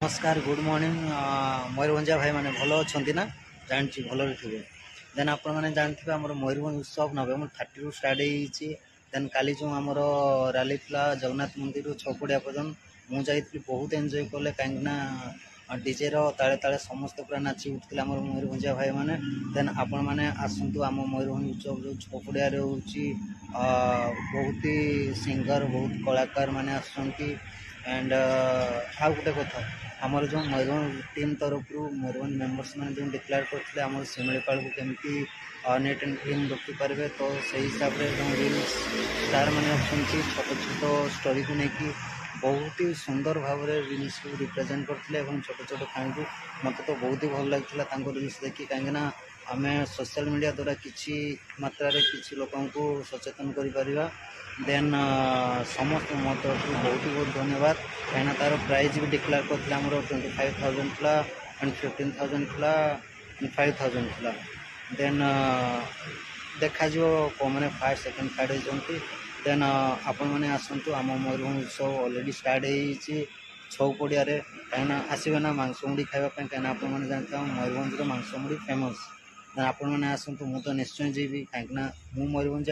नमस्कार good morning मयूरभंजा भाई मैंने भल अच्छा ना जानची भल थे देन आप जानते आम मयूरभंज उत्सव नवेम्बर 30 रु स्टार्ट होती देन काली जो आम रैली था जगन्नाथ मंदिर छपड़िया पर्यटन मुझे बहुत एंजॉय कले कहीं डीजे ताले ताले समस्त पूरा नाची उठते आम मयूरभंजा भाई मैंने देन आपण मैंने आसतु आम मयूरभंज उत्सव जो छपड़िया बहुत ही सिंगर बहुत कलाकार मैंने आसुँच एंड आउ गोटे कथा आमर जो मयूरभंज टीम तरफ मयूरभंज मेम्बर्स मैंने जो डिक्लेयर करते आम शिमिपाल को केमती नेट एंड क्लीन रखिपारे तो से हिसाब से जो रिल्स स्टार मैंने अच्छे छोट छोट स्टोरी को लेकिन बहुत ही सुंदर भाव में रिल्स को रिप्रेजेंट करते छोट छोट खाई को मत तो बहुत ही भल लगा रिल्स देखी कहीं आम सोशल मीडिया द्वारा किसी मात्रा किसी लोक सचेतन कर देन समस्त मो तरफ बहुत ही बहुत धन्यवाद कहीं तार प्राइज भी डिक्लेयर करते 25,000 था एंड 15,000 था एंड 5,000 था देन देखा मैंने फास्ट सेकेंड थर्ड होती देन आपण मैंने आसतु आम मयूरभंज उत्सव अलरेडी स्टार्ट हो छौ पड़िया कहीं आसवे ना मांसमुड़ी खावाई कहीं आपने जानते मयूरभंज मांसमुड़ी फेमस देन आपण मैंने आसतु मुझे निश्चय जीवी कहीं मयूरभंज